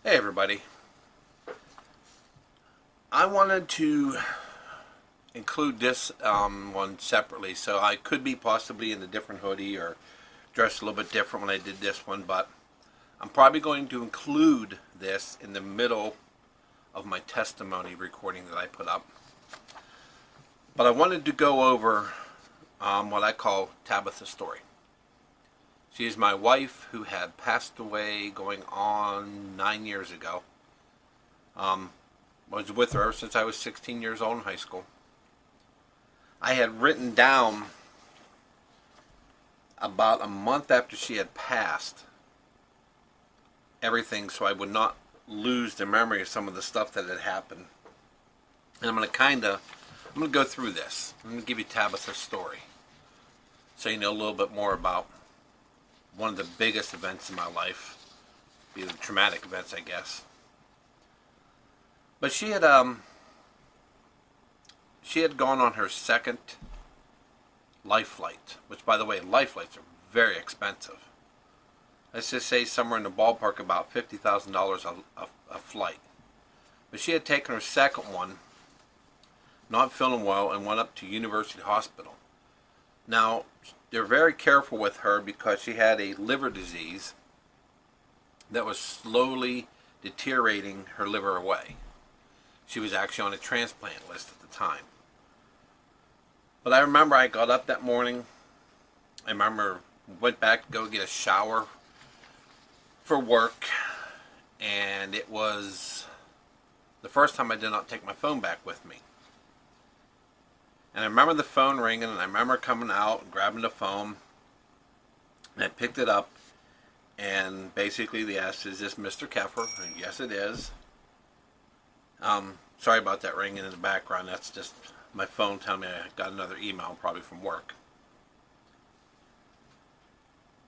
Hey everybody. I wanted to include this one separately, so I could be possibly in a different hoodie or dressed a little bit different when I did this one, but I'm probably going to include this in the middle of my testimony recording that I put up. But I wanted to go over what I call Tabitha's story. She is my wife who had passed away going on 9 years ago. I was with her since I was 16 years old in high school. I had written down about a month after she had passed everything so I would not lose the memory of some of the stuff that had happened. And I'm going to go through this. I'm going to give you Tabitha's story so you know a little bit more about one of the biggest events in my life, be the traumatic events, I guess. But she had gone on her second life flight, which, by the way, life flights are very expensive. Let's just say somewhere in the ballpark about $50,000 a flight. But she had taken her second one, not feeling well, and went up to University Hospital. Now, they're very careful with her because she had a liver disease that was slowly deteriorating her liver away. She was actually on a transplant list at the time. But I remember I got up that morning. I remember went back to go get a shower for work. And it was the first time I did not take my phone back with me. And I remember the phone ringing, and I remember coming out and grabbing the phone. And I picked it up, and basically they asked, "Is this Mr. Keffer?" And yes, it is. Sorry about that ringing in the background. That's just my phone telling me I got another email, probably from work.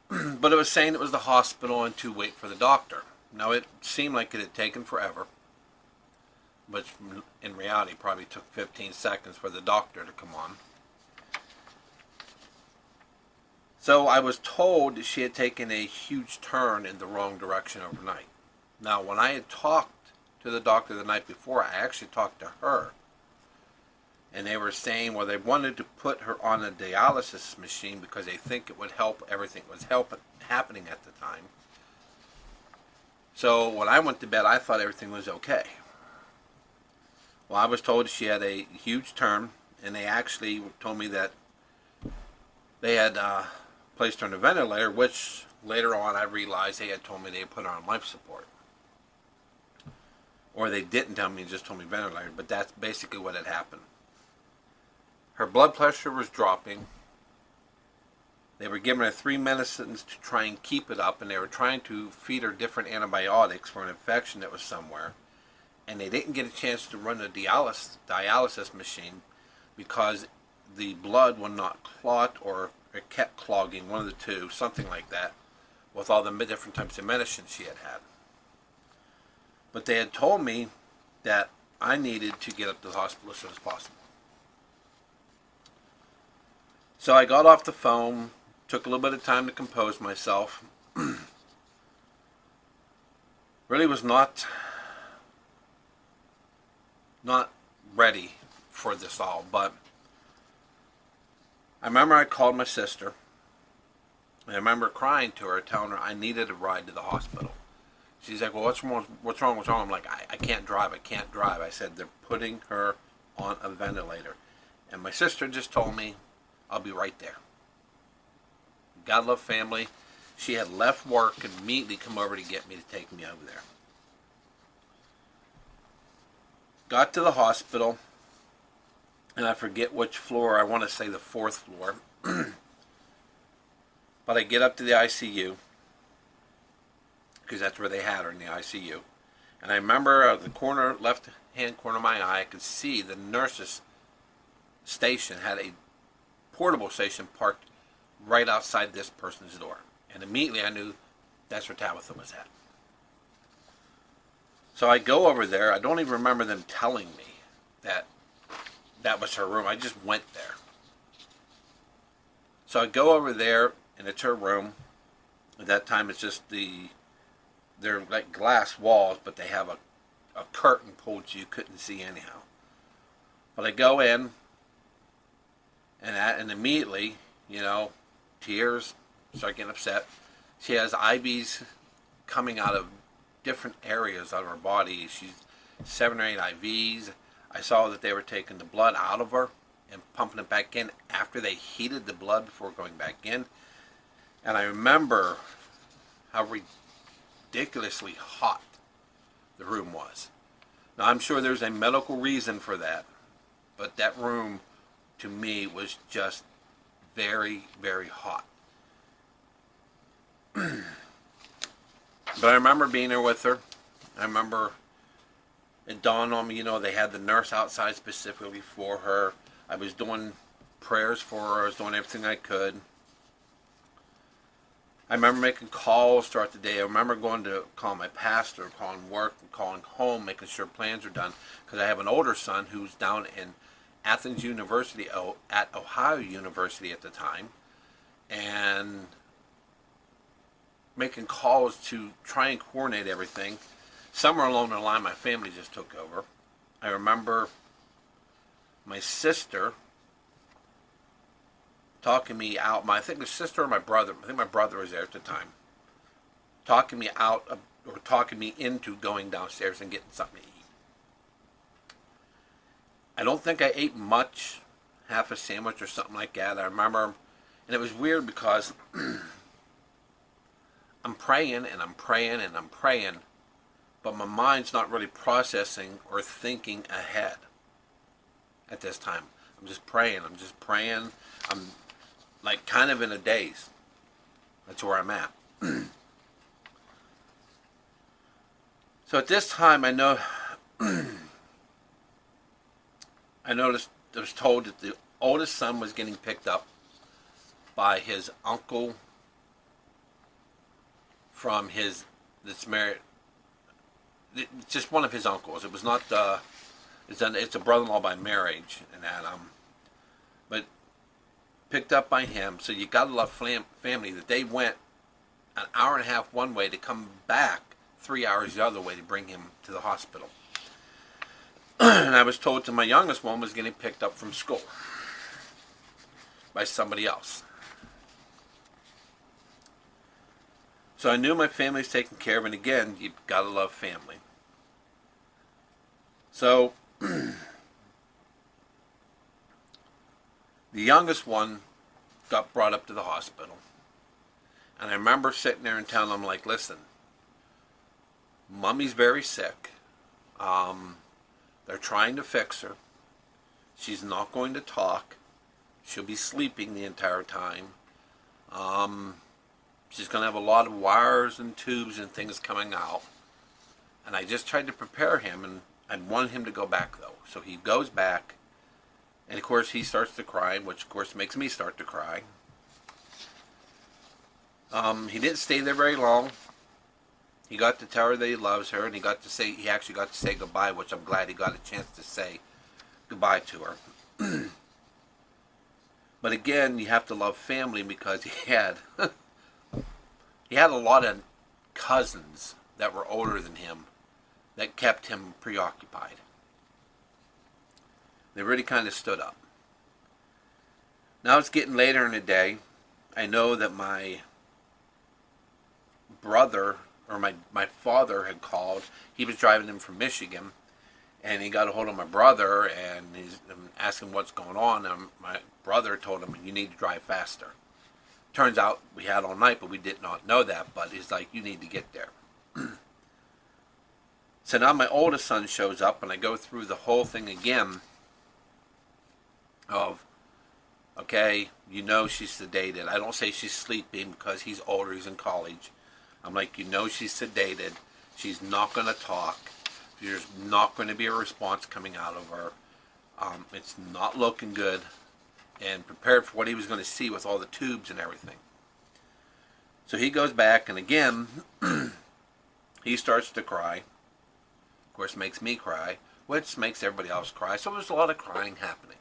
But it was saying it was the hospital and to wait for the doctor. Now, it seemed like it had taken forever, which in reality probably took 15 seconds for the doctor to come on. So I was told she had taken a huge turn in the wrong direction overnight. Now, when I had talked to the doctor the night before, I actually talked to her. And they were saying, well, they wanted to put her on a dialysis machine because they think it would help everything that was happening at the time. So when I went to bed, I thought everything was okay. Well, I was told she had a huge turn, and they actually told me that they had placed her on a ventilator, which later on I realized they had told me they had put her on life support. Or they didn't tell me, just told me ventilator, but that's basically what had happened. Her blood pressure was dropping. They were giving her 3 medicines to try and keep it up, and they were trying to feed her different antibiotics for an infection that was somewhere. And they didn't get a chance to run a dialysis machine because the blood would not clot, or it kept clogging, one of the two, something like that, with all the different types of medicine she had had. But they had told me that I needed to get up to the hospital as soon as possible. So I got off the phone, took a little bit of time to compose myself. Really was not ready for this all, but I remember I called my sister, and I remember crying to her, telling her I needed a ride to the hospital. She's like, well, what's wrong? I'm like, I can't drive. I said, they're putting her on a ventilator. And my sister just told me, I'll be right there. God love family. She had left work and immediately come over to get me, to take me over there. Got to the hospital, and I forget which floor. I want to say the 4th floor. But I get up to the ICU, because that's where they had her, in the ICU. And I remember out of the left-hand corner of my eye, I could see the nurse's station had a portable station parked right outside this person's door. And immediately I knew that's where Tabitha was at. So I go over there. I don't even remember them telling me that that was her room. I just went there. So I go over there, and it's her room. At that time, it's just the they're like glass walls, but they have a curtain pulled so you couldn't see anyhow. But I go in, and immediately, tears, start getting upset. She has IVs coming out of different areas of her body. She's 7 or 8 IVs. I saw that they were taking the blood out of her and pumping it back in after they heated the blood before going back in. And I remember how ridiculously hot the room was. Now, I'm sure there's a medical reason for that, but that room, to me, was just very, very hot. But I remember being there with her. I remember it dawned on me, they had the nurse outside specifically for her. I was doing prayers for her. I was doing everything I could. I remember making calls throughout the day. I remember going to call my pastor, calling work, calling home, making sure plans are done. Because I have an older son who's down in Athens University, at Ohio University at the time. And making calls to try and coordinate everything. Somewhere along the line, my family just took over. I remember my sister talking me out. I think the sister or my brother. I think my brother was there at the time. Talking me out, or talking me into going downstairs and getting something to eat. I don't think I ate much, half a sandwich or something like that. I remember, and it was weird because I'm praying and I'm praying and I'm praying, but my mind's not really processing or thinking ahead at this time. I'm just praying. I'm like kind of in a daze. That's where I'm at. So at this time, I noticed, I was told that the oldest son was getting picked up by his uncle from that's married, just one of his uncles. It was not it's a brother-in-law by marriage, and that but picked up by him. So you gotta love family that they went an hour and a half one way to come back 3 hours the other way to bring him to the hospital. And I was told that my youngest one was getting picked up from school by somebody else. So I knew my family was taken care of, and again, you've got to love family. So the youngest one got brought up to the hospital. And I remember sitting there and telling them, like, listen, Mommy's very sick. They're trying to fix her. She's not going to talk. She'll be sleeping the entire time. She's going to have a lot of wires and tubes and things coming out. And I just tried to prepare him, and I wanted him to go back, though. So he goes back, and of course he starts to cry, which of course makes me start to cry. He didn't stay there very long. He got to tell her that he loves her, and he actually got to say goodbye, which I'm glad he got a chance to say goodbye to her. But again, you have to love family, because he had a lot of cousins that were older than him that kept him preoccupied. They really kind of stood up. Now it's getting later in the day. I know that my brother, or my father, had called. He was driving him from Michigan, and he got a hold of my brother, and he's asking what's going on. And my brother told him, you need to drive faster. Turns out we had all night, but we did not know that. But he's like, you need to get there. So now my oldest son shows up, and I go through the whole thing again of, okay, she's sedated. I don't say she's sleeping because he's older, he's in college. I'm like, she's sedated. She's not going to talk. There's not going to be a response coming out of her. It's not looking good. And prepared for what he was going to see with all the tubes and everything. So he goes back, and again, he starts to cry. Of course, makes me cry, which makes everybody else cry. So there's a lot of crying happening.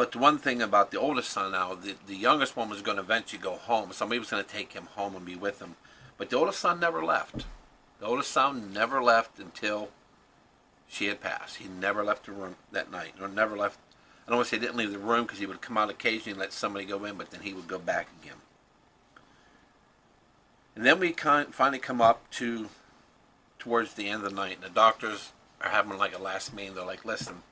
But the one thing about the oldest son now, the youngest one was going to eventually go home. Somebody was going to take him home and be with him. But the oldest son never left. The oldest son never left until she had passed. He never left the room that night. Or never left. I don't want to say he didn't leave the room, because he would come out occasionally and let somebody go in, but then he would go back again. And then we finally come up towards the end of the night, and the doctors are having like a last meeting. They're like, listen,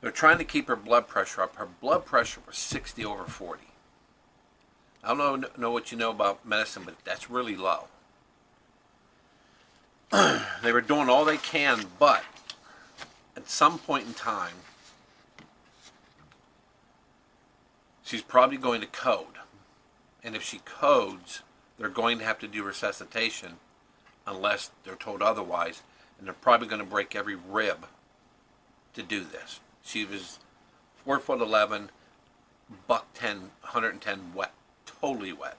they're trying to keep her blood pressure up. Her blood pressure was 60 over 40. I don't know what you know about medicine, but that's really low. They were doing all they can, but at some point in time, she's probably going to code. And if she codes, they're going to have to do resuscitation unless they're told otherwise. And they're probably going to break every rib to do this. She was 4'11", buck 10, 110 wet, totally wet.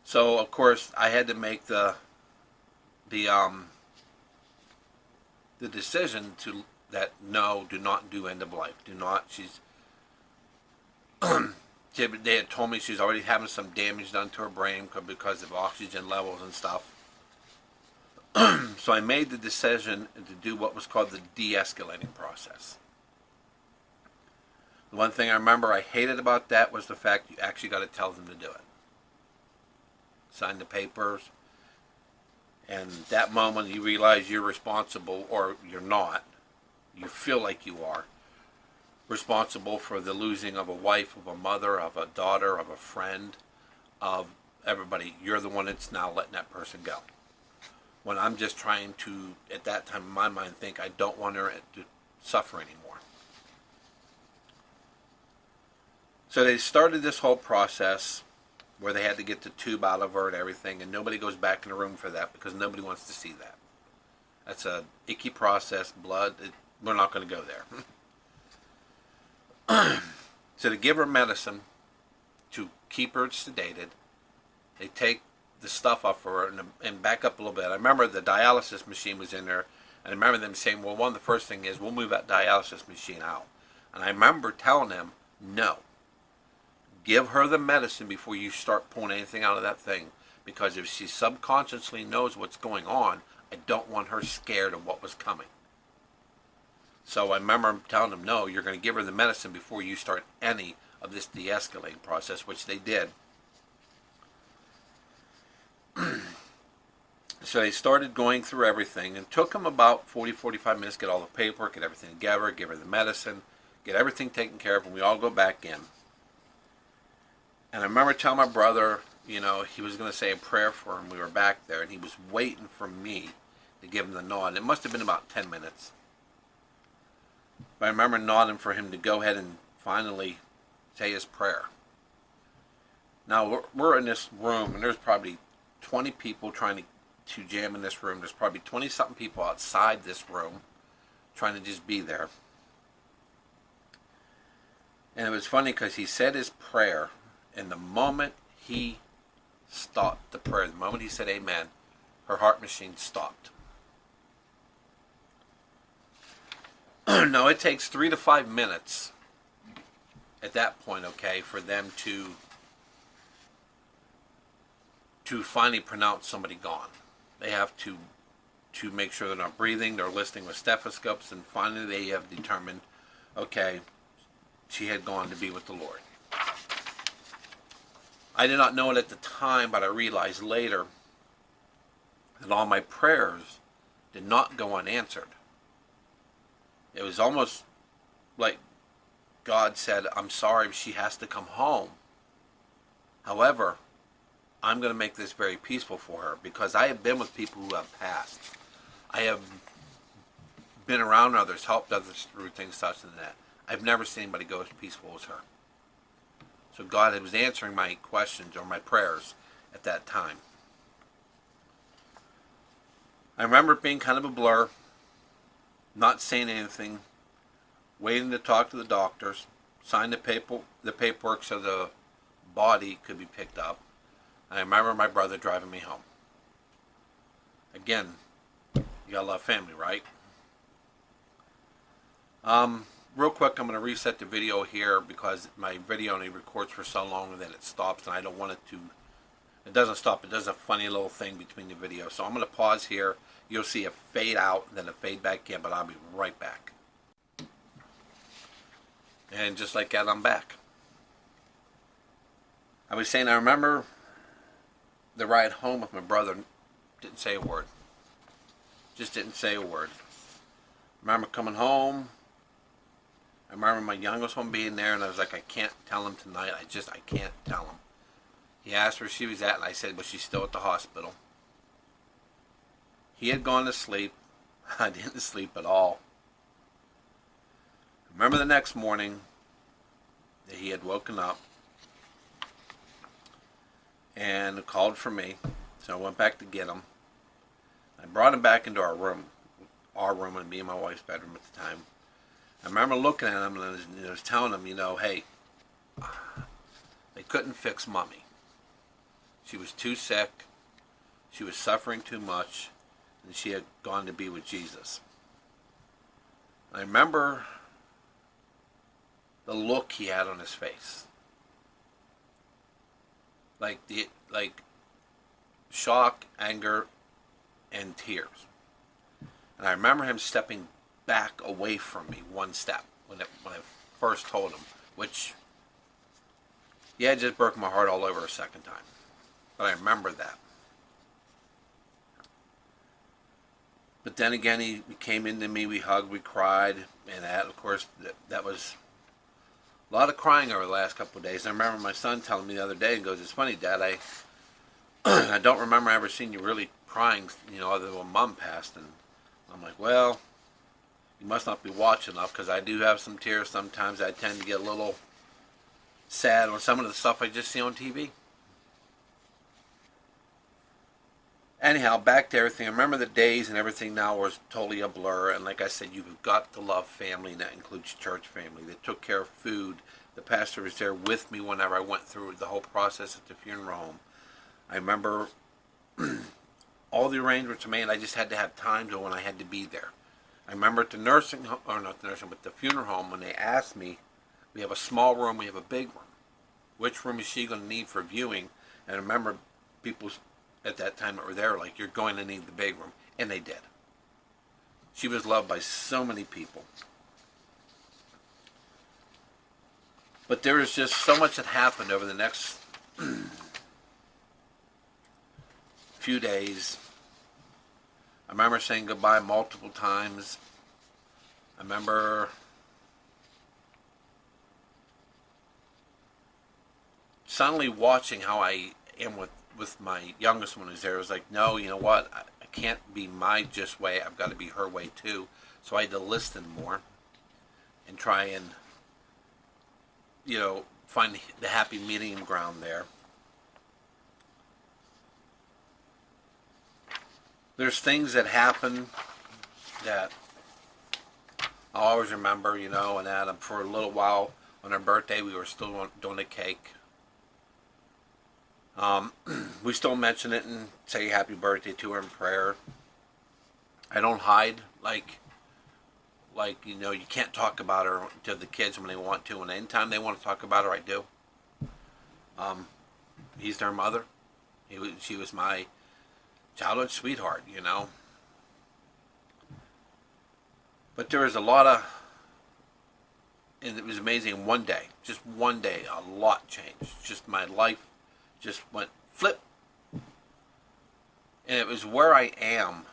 So of course I had to make the decision that no, do not do end of life. Do not. She's they had told me she's already having some damage done to her brain because of oxygen levels and stuff. So I made the decision to do what was called the de-escalating process. The one thing I remember I hated about that was the fact you actually got to tell them to do it. Sign the papers. And that moment you realize you're responsible, or you're not. You feel like you are responsible for the losing of a wife, of a mother, of a daughter, of a friend, of everybody. You're the one that's now letting that person go. When I'm just trying to, at that time in my mind, think I don't want her to suffer anymore. So they started this whole process where they had to get the tube out of her and everything, and nobody goes back in the room for that because nobody wants to see that. That's a icky process, blood. We're not going to go there. So to give her medicine to keep her sedated, they take the stuff off her and back up a little bit. I remember the dialysis machine was in there, and I remember them saying, well, one of the first thing is we'll move that dialysis machine out. And I remember telling them, no, give her the medicine before you start pulling anything out of that thing, because if she subconsciously knows what's going on, I don't want her scared of what was coming. So I remember telling them, no, you're going to give her the medicine before you start any of this de-escalating process, which they did. So they started going through everything, and took them about 40-45 minutes to get all the paperwork, get everything together, give her the medicine, get everything taken care of, and we all go back in. And I remember telling my brother, he was going to say a prayer for him. We were back there, and he was waiting for me to give him the nod. It must have been about 10 minutes. But I remember nodding for him to go ahead and finally say his prayer. Now, we're in this room, and there's probably 20 people trying to jam in this room. There's probably 20-something people outside this room trying to just be there. And it was funny because he said his prayer, and the moment he stopped the prayer, the moment he said amen, her heart machine stopped. No, it takes 3 to 5 minutes at that point, okay, for them to finally pronounce somebody gone. They have to make sure they're not breathing. They're listening with stethoscopes, and finally they have determined, okay, she had gone to be with the Lord. I did not know it at the time, but I realized later that all my prayers did not go unanswered. It was almost like God said, I'm sorry, she has to come home. However, I'm going to make this very peaceful for her, because I have been with people who have passed. I have been around others, helped others through things such as that. I've never seen anybody go as peaceful as her. So God was answering my questions or my prayers at that time. I remember it being kind of a blur, not saying anything, waiting to talk to the doctors, sign the paperwork so the body could be picked up. And I remember my brother driving me home. Again, you gotta love family, right? Real quick, I'm going to reset the video here because my video only records for so long and then it stops, and I don't want it to. It doesn't stop. It does a funny little thing between the videos. So I'm going to pause here. You'll see a fade out, then a fade back in, but I'll be right back. And just like that, I'm back. I was saying I remember the ride home with my brother. Didn't say a word. Just didn't say a word. I remember coming home. I remember my youngest one being there, and I was like, I can't tell him tonight. I can't tell him. He asked where she was at, and I said, well, she's still at the hospital. He had gone to sleep. I didn't sleep at all. I remember the next morning that he had woken up and called for me, so I went back to get him. I brought him back into our room and me and my wife's bedroom at the time. I remember looking at him and I was telling him, hey, they couldn't fix Mommy. She was too sick, she was suffering too much, and she had gone to be with Jesus. I remember the look he had on his face. Like shock, anger, and tears. And I remember him stepping back away from me one step when I first told him, which, yeah, it just broke my heart all over a second time. But I remember that. But then again, he came into me, we hugged, we cried, and that, of course, that was a lot of crying over the last couple of days. I remember my son telling me the other day, and goes, it's funny, Dad, I don't remember ever seeing you really crying, other than when Mom passed. And I'm like, well, you must not be watching enough, because I do have some tears sometimes. I tend to get a little sad on some of the stuff I just see on TV. Anyhow, back to everything. I remember the days and everything now was totally a blur. And like I said, you've got to love family, and that includes church family. They took care of food. The pastor was there with me whenever I went through the whole process at the funeral home. I remember all the arrangements were made. I just had to have time to when I had to be there. I remember at the nursing home, or not the nursing, but the funeral home, when they asked me, we have a small room, we have a big room. Which room is she going to need for viewing? And I remember people at that time that were there like, you're going to need the big room. And they did. She was loved by so many people. But there was just so much that happened over the next few days. I remember saying goodbye multiple times. I remember suddenly watching how I am with my youngest one who's there. It was like, no, you know what? I can't be my just way. I've got to be her way too. So I had to listen more and try and, find the happy medium ground there. There's things that happen that I'll always remember, and Adam, for a little while on her birthday, we were still doing a cake. We still mention it and say happy birthday to her in prayer. I don't hide like you can't talk about her to the kids when they want to, and anytime they want to talk about her, I do. He's their mother. She was my childhood sweetheart, But there was a lot of, and it was amazing. Just one day, a lot changed. Just my life just went flip. And it was where I am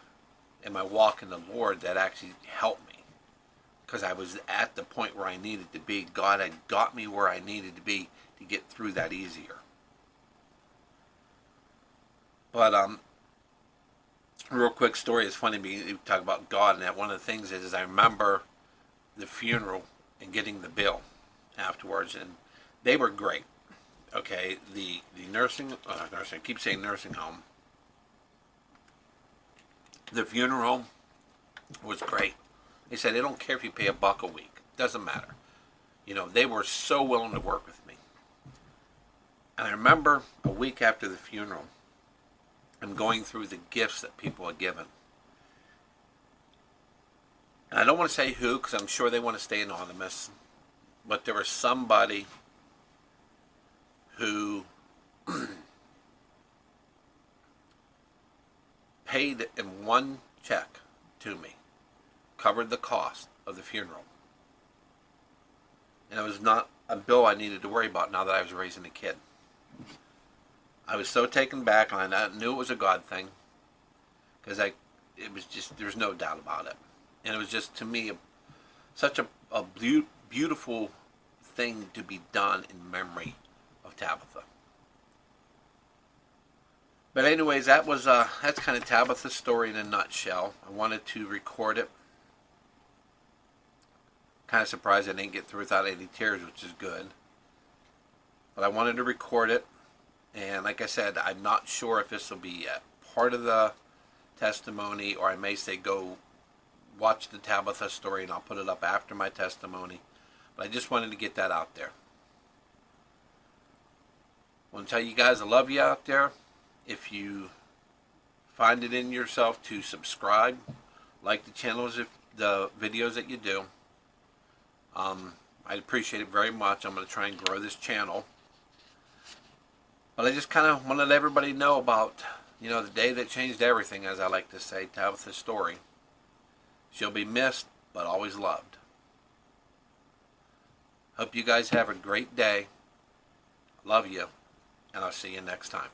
in my walk in the Lord that actually helped me. Because I was at the point where I needed to be. God had got me where I needed to be to get through that easier. But, real quick story. It's funny you talk about God, and that one of the things is I remember the funeral and getting the bill afterwards, and they were great. Okay, the nursing, I keep saying nursing home. The funeral home was great. They said they don't care if you pay $1 a week. Doesn't matter. They were so willing to work with me. And I remember a week after the funeral, I'm going through the gifts that people had given. And I don't want to say who, because I'm sure they want to stay anonymous, but there was somebody who paid in one check to me, covered the cost of the funeral. And it was not a bill I needed to worry about now that I was raising a kid. I was so taken back, and I knew it was a God thing, because it was just, there's no doubt about it. And it was just, to me, such a beautiful thing to be done in memory of Tabitha. But anyways, that's kind of Tabitha's story in a nutshell. I wanted to record it. Kind of surprised I didn't get through without any tears, which is good. But I wanted to record it. And like I said, I'm not sure if this will be a part of the testimony, or I may say go watch the Tabitha story and I'll put it up after my testimony. But I just wanted to get that out there. I want to tell you guys I love you out there. If you find it in yourself to subscribe, like the channels, if the videos that you do, I'd appreciate it very much. I'm going to try and grow this channel. But I just kind of want to let everybody know about, the day that changed everything, as I like to say, Tabitha's story. She'll be missed, but always loved. Hope you guys have a great day. Love you, and I'll see you next time.